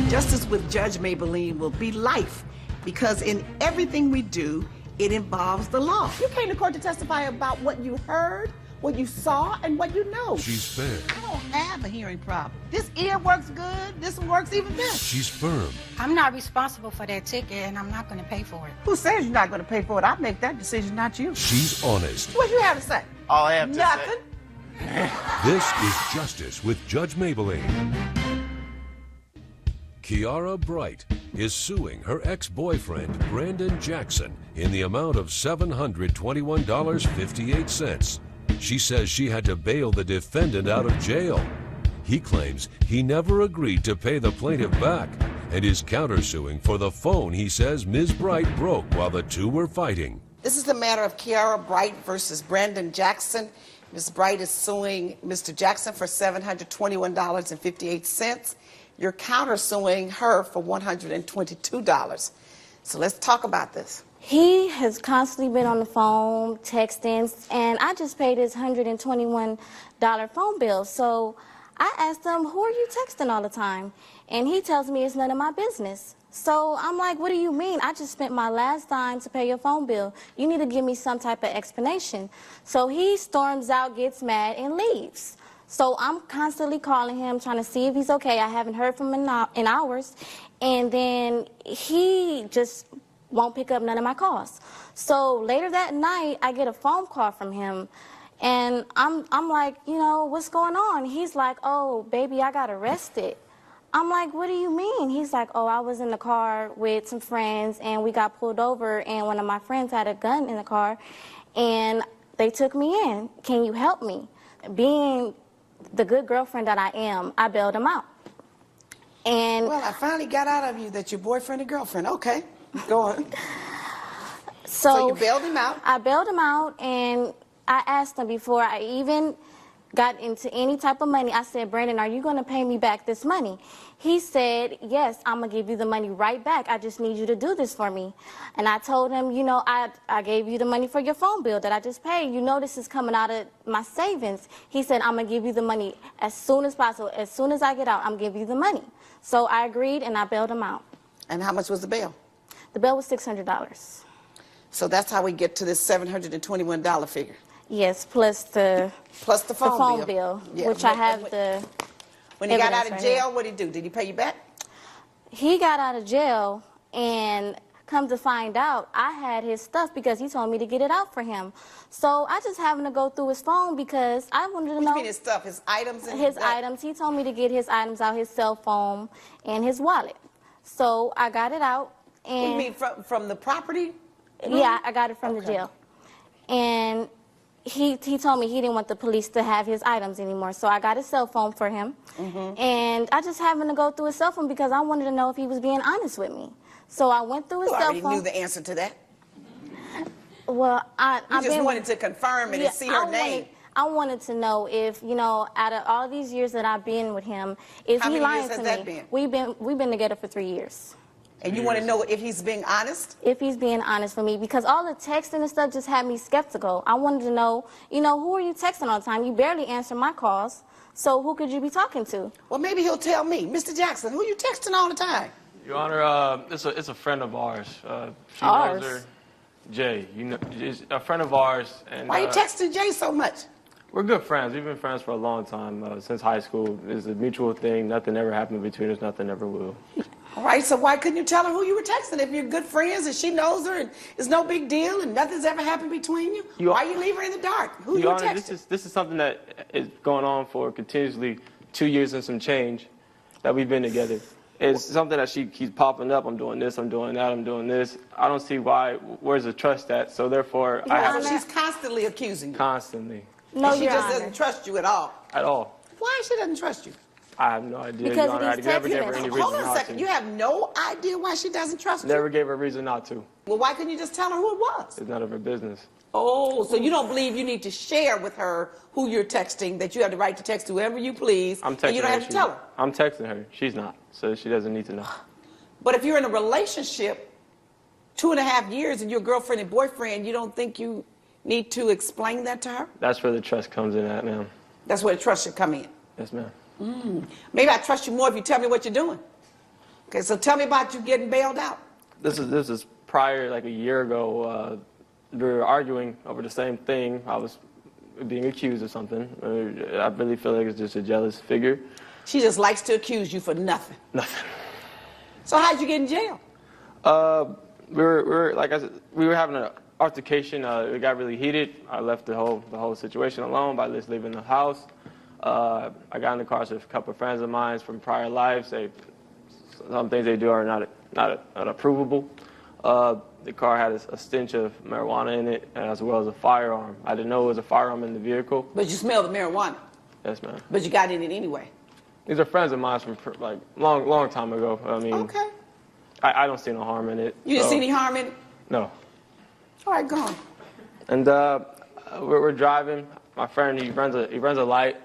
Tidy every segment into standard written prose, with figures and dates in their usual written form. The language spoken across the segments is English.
Justice with Judge Mablean will be life, because in everything we do, it involves the law. You came to court to testify about what you heard, what you saw, and what you know. She's fair. I don't have a hearing problem. This ear works good. This one works even better. She's firm. I'm not responsible for that ticket, and I'm not going to pay for it. Who says you're not going to pay for it? I make that decision, not you. She's honest. What you have to say? All I have to Nothing. say. This is Justice with Judge Mablean. Kiara Bright is suing her ex-boyfriend, Brandon Jackson, in the amount of $721.58. She says she had to bail the defendant out of jail. He claims he never agreed to pay the plaintiff back and is countersuing for the phone he says Ms. Bright broke while the two were fighting. This is the matter of Kiara Bright versus Brandon Jackson. Ms. Bright is suing Mr. Jackson for $721.58. You're countersuing her for $122. So let's talk about this. He has constantly been on the phone, texting, and I just paid his $121 phone bill. So I asked him, who are you texting all the time? And he tells me it's none of my business. So I'm like, what do you mean? I just spent my last dime to pay your phone bill. You need to give me some type of explanation. So he storms out, gets mad, and leaves. So I'm constantly calling him, trying to see if he's okay. I haven't heard from him in hours. And then he just won't pick up none of my calls. So later that night, I get a phone call from him. And I'm like, you know, what's going on? He's like, oh, baby, I got arrested. I'm like, what do you mean? He's like, oh, I was in the car with some friends, and we got pulled over, and one of my friends had a gun in the car, and they took me in. Can you help me? Being the good girlfriend that I am, I bailed him out. And well, I finally got out of you that you're boyfriend and girlfriend. Okay, go on. So you bailed him out? I bailed him out, and I asked him before I even got into any type of money, I said, Brandon, are you going to pay me back this money? He said, yes, I'm going to give you the money right back. I just need you to do this for me. And I told him, you know, I gave you the money for your phone bill that I just paid. You know this is coming out of my savings. He said, I'm going to give you the money as soon as possible. As soon as I get out, I'm going to give you the money. So I agreed, and I bailed him out. And how much was the bail? The bail was $600. So that's how we get to this $721 figure. Yes, plus the phone bill, Yeah. which I have the. When he got out of jail, what did he do? Did he pay you back? He got out of jail, and come to find out, I had his stuff because he told me to get it out for him. So I just happened to go through his phone because I wanted to know. What do you mean his stuff? His items? His items. He told me to get his items out, his cell phone and his wallet. So I got it out. And what do you mean from the property? Yeah, I got it from the jail. And he told me he didn't want the police to have his items anymore, so I got his cell phone for him. And I just happened to go through his cell phone because I wanted to know if he was being honest with me. So I went through his cell phone. You already knew the answer to that? Well, I just wanted to confirm it and see her name. I wanted to know if, you know, out of all these years that I've been with him, is he lying to me? How many years has that been? We've been together for 3 years. And you want to know if he's being honest? If he's being honest with me, because all the texting and stuff just had me skeptical. I wanted to know, you know, who are you texting all the time? You barely answer my calls, so who could you be talking to? Well, maybe he'll tell me. Mr. Jackson, who are you texting all the time? Your Honor, it's a friend of ours. She knows her, Jay. You know, is a friend of ours. And why are you texting Jay so much? We're good friends. We've been friends for a long time, since high school. It's a mutual thing. Nothing ever happened between us. Nothing ever will. All right, so why couldn't you tell her who you were texting if you're good friends and she knows her and it's no big deal and nothing's ever happened between you? Why you leave her in the dark? Who you Honor, texting? This is something that is going on for continuously 2 years and some change that we've been together. It's something that she keeps popping up. I'm doing this, I'm doing that, I'm doing this. I don't see where's the trust at, so therefore she's constantly accusing you. Constantly. No, she just doesn't trust you at all. At all. Why she doesn't trust you? I have no idea, because Your Honor. I never gave her any reason not to. Hold on a second. You have no idea why she doesn't trust you? Never gave her a reason not to. Well, why couldn't you just tell her who it was? It's none of her business. Oh, so you don't believe you need to share with her who you're texting, that you have the right to text whoever you please, I'm texting and you don't have to tell her? I'm texting her. She's not, so she doesn't need to know. But if you're in a relationship 2.5 years and you're girlfriend and boyfriend, you don't think you need to explain that to her? That's where the trust comes in at, ma'am. That's where the trust should come in? Yes, ma'am. Maybe I trust you more if you tell me what you're doing. Okay, so tell me about you getting bailed out. This is prior, like a year ago. We were arguing over the same thing. I was being accused of something. I really feel like it's just a jealous figure. She just likes to accuse you for nothing. Nothing. So how'd you get in jail? We were like I said, we were having an altercation. It got really heated. I left the whole situation alone by just leaving the house. I got in the car with a couple of friends of mine from prior lives. Some things they do are not approvable. The car had a stench of marijuana in it, as well as a firearm. I didn't know it was a firearm in the vehicle. But you smelled the marijuana. Yes, ma'am. But you got in it anyway. These are friends of mine from like long time ago. I mean, okay. I don't see no harm in it. You didn't see any harm in it? No. All right, go on. And we're driving. My friend, he runs a light.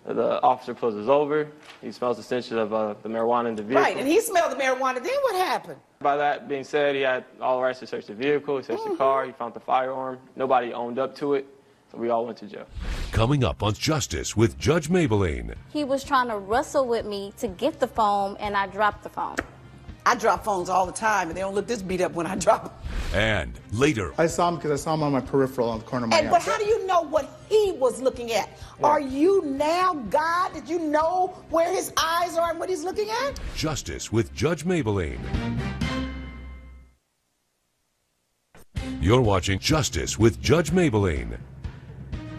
The officer pulls us over. He smells the stench of the marijuana in the vehicle. Right, and he smelled the marijuana. Then what happened? By that being said, he had all the rights to search the vehicle. He searched the car. He found the firearm. Nobody owned up to it. So we all went to jail. Coming up on Justice with Judge Mablean. He was trying to wrestle with me to get the phone, and I dropped the phone. I drop phones all the time, and they don't look this beat up when I drop them. And later. I saw him because I saw him on my peripheral on the corner of my eye. But how do you know what he was looking at? Yeah. Are you now God? Did you know where his eyes are and what he's looking at? Justice with Judge Mablean. You're watching Justice with Judge Mablean.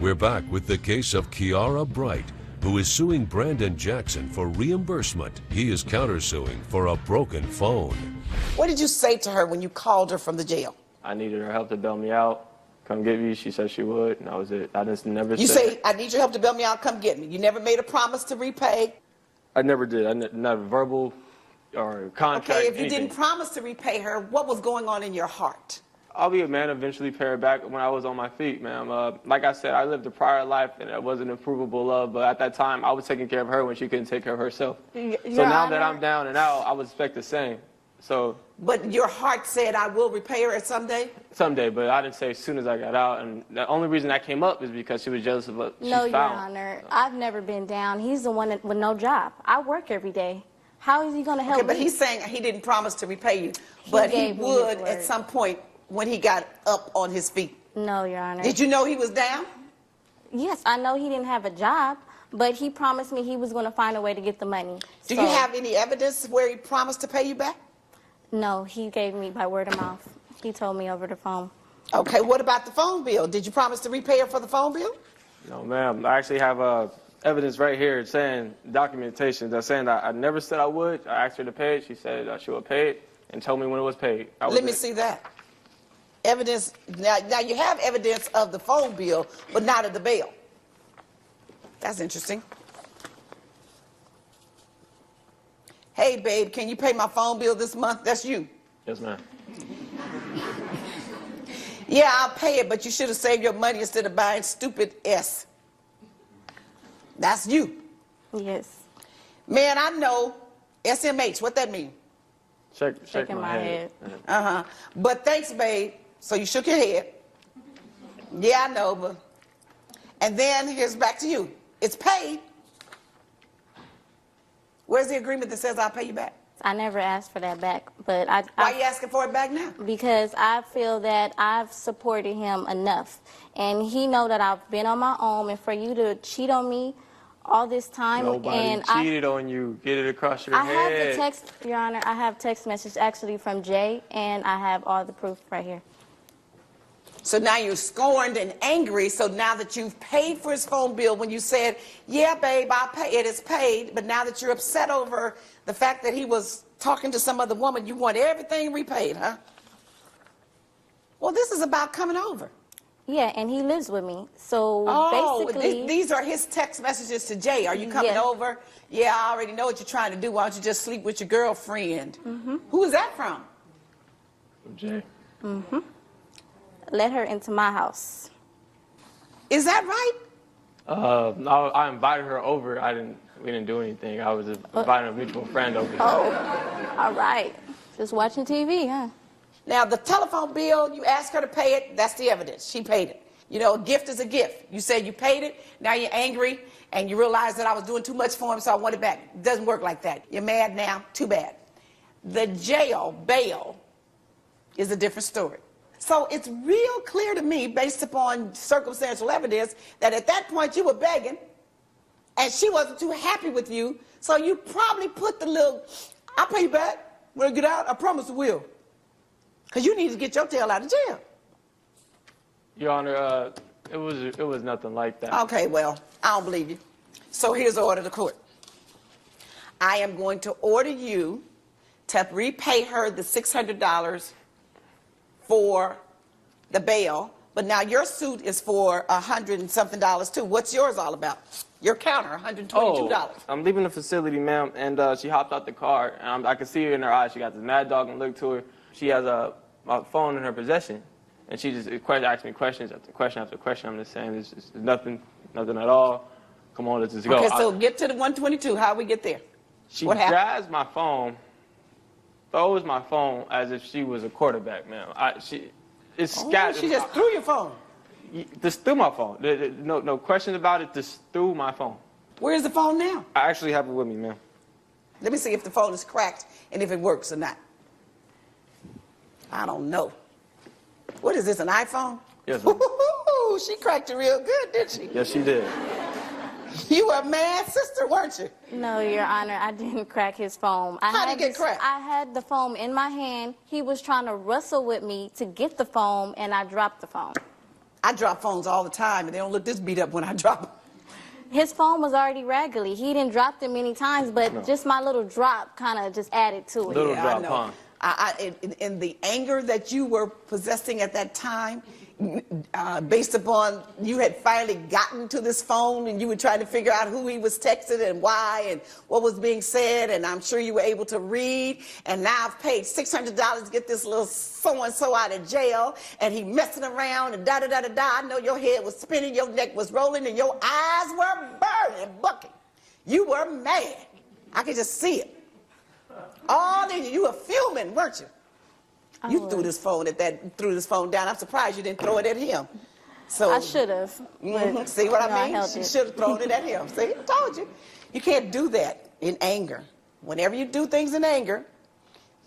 We're back with the case of Kiara Bright, who is suing Brandon Jackson for reimbursement. He is countersuing for a broken phone. What did you say to her when you called her from the jail? I needed her help to bail me out. Come get me. She said she would, and that was it. I just never You say, I need your help to bail me out, come get me. You never made a promise to repay? I never did. I never verbal or contract. Okay, if you anything. didn't promise to repay her, what was going on in your heart? I'll be a man, eventually pay her back when I was on my feet, ma'am. Like I said, I lived a prior life, and it wasn't improvable love, but at that time, I was taking care of her when she couldn't take care of herself. So now that I'm down and out, I would expect the same. So. But your heart said, I will repay her someday? Someday, but I didn't say as soon as I got out, and the only reason that came up is because she was jealous of what she found. No, Your Honor, I've never been down. He's the one with no job. I work every day. How is he going to help me? But he's saying he didn't promise to repay you, but he would at some point when he got up on his feet. No, Your Honor. Did you know he was down? Yes, I know he didn't have a job, but he promised me he was going to find a way to get the money. Do you have any evidence where he promised to pay you back? No, he gave me by word of mouth. He told me over the phone. Okay, what about the phone bill? Did you promise to repay her for the phone bill? No, ma'am. I actually have evidence right here saying, documentation that's saying that I never said I would. I asked her to pay it. She said she would pay it and told me when it was paid. Let me see that. Evidence. Now you have evidence of the phone bill, but not of the bail. That's interesting. Hey, babe, can you pay my phone bill this month? That's you. Yes, ma'am. Yeah, I'll pay it, but you should have saved your money instead of buying stupid S. That's you. Yes. Man, I know. SMH, what that mean? Shaking my head. Uh-huh. But thanks, babe. So you shook your head. Yeah, I know, but... And then here's back to you. It's paid. Where's the agreement that says I'll pay you back? I never asked for that back, but Why are you asking for it back now? Because I feel that I've supported him enough, and he know that I've been on my own, and for you to cheat on me all this time. Nobody cheated on you. Get it across your head. I have the text, Your Honor. I have text message actually from Jay, and I have all the proof right here. So now you're scorned and angry. So now that you've paid for his phone bill, when you said, yeah, babe, I'll pay it, it's paid. But now that you're upset over the fact that he was talking to some other woman, you want everything repaid, huh? Well, this is about coming over. Yeah, and he lives with me. So basically... these are his text messages to Jay. Are you coming over? Yeah, I already know what you're trying to do. Why don't you just sleep with your girlfriend? Mm-hmm. Who is that from? From Jay. Mm-hmm. Let her into my house. Is that right? I invited her over. We didn't do anything. I was just inviting a mutual friend over. Oh, all right. Just watching TV, huh? Now, the telephone bill, you asked her to pay it. That's the evidence. She paid it. You know, a gift is a gift. You said you paid it. Now you're angry, and you realize that I was doing too much for him, so I want it back. It doesn't work like that. You're mad now. Too bad. The jail bail is a different story. So it's real clear to me, based upon circumstantial evidence, that at that point you were begging, and she wasn't too happy with you, so you probably put the little, I'll pay you back when I get out, I promise I will. Because you need to get your tail out of jail. Your Honor, it was nothing like that. Okay, well, I don't believe you. So here's the order of the court. I am going to order you to repay her the $600 for the bail, but now your suit is for $100 and something too. What's yours all about? Your counter, $122. Oh, I'm leaving the facility, ma'am, and she hopped out the car, and I can see her in her eyes. She got this mad dog and look to her. She has a phone in her possession, and she just asks me questions after question after question. I'm just saying, there's nothing at all. Come on, let's just go. Okay, so get to the 122. How we get there? She What happened? grabs my phone, throws my phone as if she was a quarterback, ma'am. It's scattered. She just threw your phone. Just threw my phone. No questions about it. Just threw my phone. Where's the phone now? I actually have it with me, ma'am. Let me see if the phone is cracked and if it works or not. I don't know. What is this, an iPhone? Yes, ma'am. Ooh, she cracked it real good, didn't she? Yes, she did. You were a mad sister, weren't you? No, Your Honor, I didn't crack his phone. How did it get cracked? I had the phone in my hand. He was trying to wrestle with me to get the phone, and I dropped the phone. I drop phones all the time, and they don't look this beat up when I drop them. His phone was already raggedy. He didn't drop them many times, but just my little drop kind of just added to it. Little Yeah, drop, I know. huh? In the anger that you were possessing at that time, based upon you had finally gotten to this phone and you were trying to figure out who he was texting and why and what was being said, and I'm sure you were able to read, and now I've paid $600 to get this little so-and-so out of jail, and he messing around and da-da-da-da-da. I know your head was spinning, your neck was rolling, and your eyes were burning, bucking. You were mad. I could just see it. All in you were fuming, weren't you? You threw this phone down. I'm surprised you didn't throw it at him. So I should have. See what I mean? held She it. should have thrown it at him. See, I told you. You can't do that in anger. Whenever you do things in anger,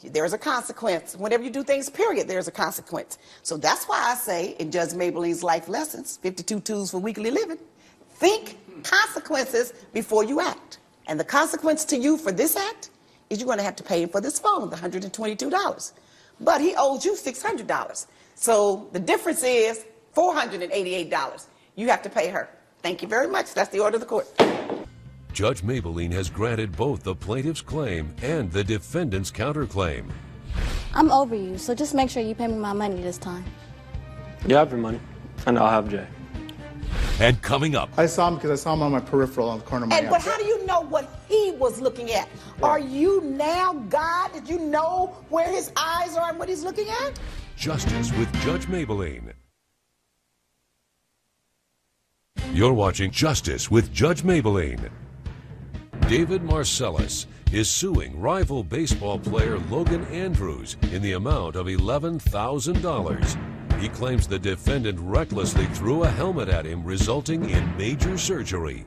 there's a consequence. Whenever you do things, period, there's a consequence. So that's why I say in Judge Mablean's Life Lessons, 52 Tools for Weekly Living, think consequences before you act. And the consequence to you for this act is you're going to have to pay him for this phone, the $122. But he owes you $600. So the difference is $488. You have to pay her. Thank you very much. That's the order of the court. Judge Mablean has granted both the plaintiff's claim and the defendant's counterclaim. I'm over you, so just make sure you pay me my money this time. You have your money, and I'll have Jay. And coming up, I saw him because I saw him on my peripheral on the corner of my eye. But how do you know what he was looking at? Are you now God? Did you know where his eyes are and what he's looking at? Justice with Judge Mablean. You're watching Justice with Judge Mablean. David Marcellus is suing rival baseball player Logan Andrews in the amount of $11,000. He claims the defendant recklessly threw a helmet at him, resulting in major surgery.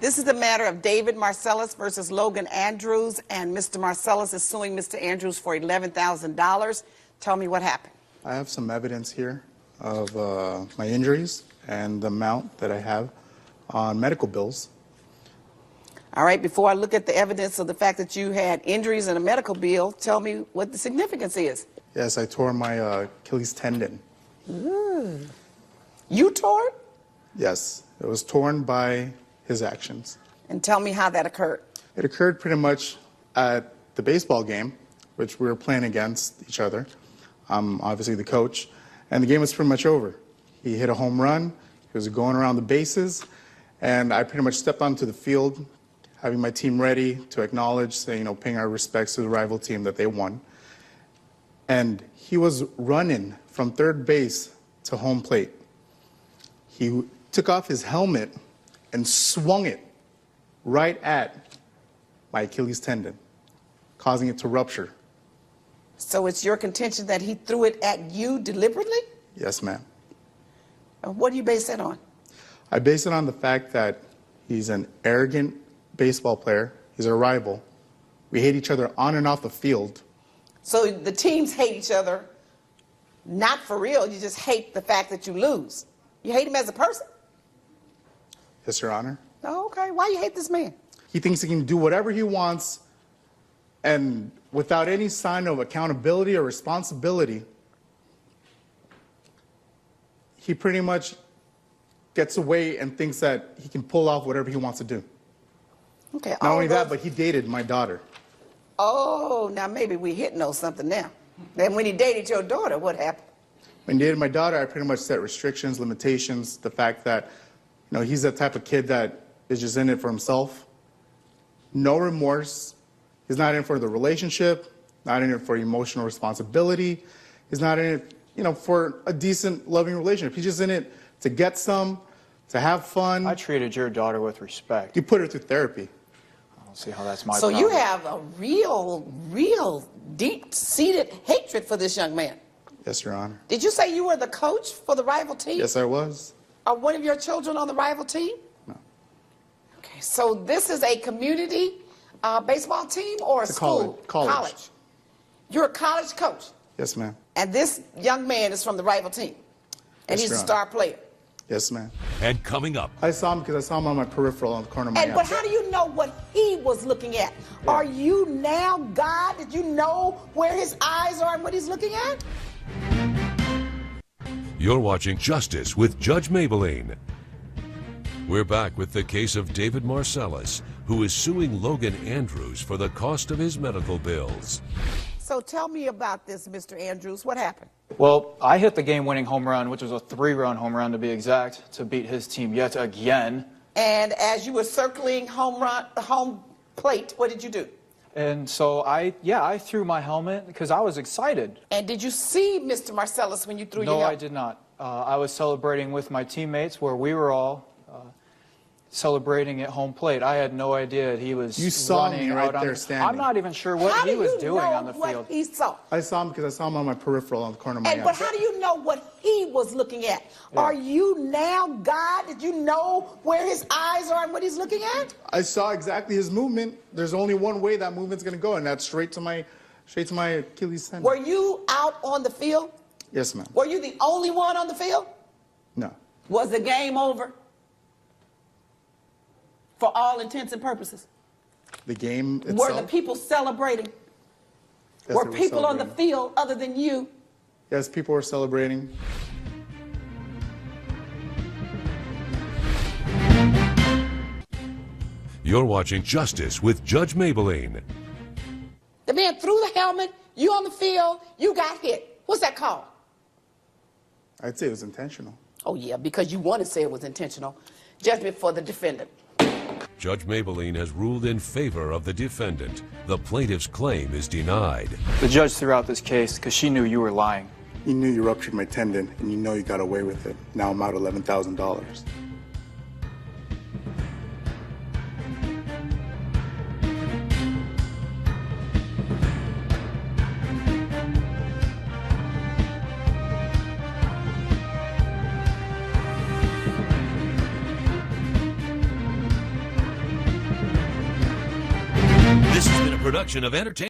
This is the matter of David Marcellus versus Logan Andrews, and Mr. Marcellus is suing Mr. Andrews for $11,000. Tell me what happened. I have some evidence here of my injuries and the amount that I have on medical bills. All right, before I look at the evidence of the fact that you had injuries and a medical bill, tell me what the significance is. Yes, I tore my Achilles tendon. You tore it? Yes, it was torn by his actions. And tell me how that occurred. It occurred pretty much at the baseball game, which we were playing against each other. I'm obviously the coach, and the game was pretty much over. He hit a home run, he was going around the bases, and I pretty much stepped onto the field, having my team ready to acknowledge, say, paying our respects to the rival team that they won. And he was running from third base to home plate. He took off his helmet and swung it right at my Achilles tendon, causing it to rupture. So it's your contention that he threw it at you deliberately? Yes, ma'am. What do you base that on? I base it on the fact that he's an arrogant baseball player. He's a rival We hate each other on and off the field. So the teams hate each other, not for real. You just hate the fact that you lose. You hate him as a person? Yes, Your Honor. Oh, okay. Why you hate this man? He thinks he can do whatever he wants, and without any sign of accountability or responsibility, he pretty much gets away and thinks that he can pull off whatever he wants to do. Okay. Not only that, but he dated my daughter. Oh, now maybe we hitting on something now. Then when he dated your daughter, what happened? When he dated my daughter, I pretty much set restrictions, limitations, the fact that, he's the type of kid that is just in it for himself. No remorse. He's not in it for the relationship, not in it for emotional responsibility. He's not in it, for a decent, loving relationship. He's just in it to get some, to have fun. I treated your daughter with respect. You put her through therapy. I don't see how that's my So problem. you have a real deep-seated hatred for this young man. Yes, Your Honor. Did you say you were the coach for the rival team? Yes, I was. Are one of your children on the rival team? No. Okay, so this is a community baseball team or a It's a school? college. You're a college coach, Yes, ma'am. and this young man is from the rival team, and Yes, he's a Your Honor. star player. Yes, ma'am. And coming up, I saw him because I saw him on my peripheral on the corner of my But eye. how do you know what he was looking at? Are you now God? Did you know where his eyes are and what he's looking at? you're watching Justice with Judge Mablean. We're back with the case of David Marcellus, who is suing Logan Andrews for the cost of his medical bills. So tell me about this, Mr. Andrews. What happened? Well, I hit the game-winning home run, which was a 3-run home run to be exact, to beat his team yet again. And as you were circling home plate, what did you do? And so I threw my helmet because I was excited. And did you see Mr. Marcellus when you threw your No, I helmet? did not. I was celebrating with my teammates where we were all celebrating at home plate. I had no idea he was You saw me running right out on there the, standing. I'm not even sure what How he do was you doing know on the what field. he saw? I saw him because I saw him on my peripheral on the corner of my eye. But how do you know what he was looking at? Yeah. Are you now God? Did you know where his eyes are and what he's looking at? I saw exactly his movement. There's only one way that movement's going to go, and that's straight to my Achilles tendon. Were you out on the field? Yes, ma'am. Were you the only one on the field? No. Was the game over? For all intents and purposes. The game itself. Were the people celebrating? Yes, Were they people on the celebrating. field other than you? Yes, people were celebrating. You're watching Justice with Judge Mablean. The man threw the helmet, you on the field, you got hit. What's that called? I'd say it was intentional. Oh, yeah, because you want to say it was intentional. Judgment for the defendant. Judge Mablean has ruled in favor of the defendant. The plaintiff's claim is denied. The judge threw out this case because she knew you were lying. You knew you ruptured my tendon, and you know you got away with it. Now I'm out $11,000. This has been a production of Entertainment.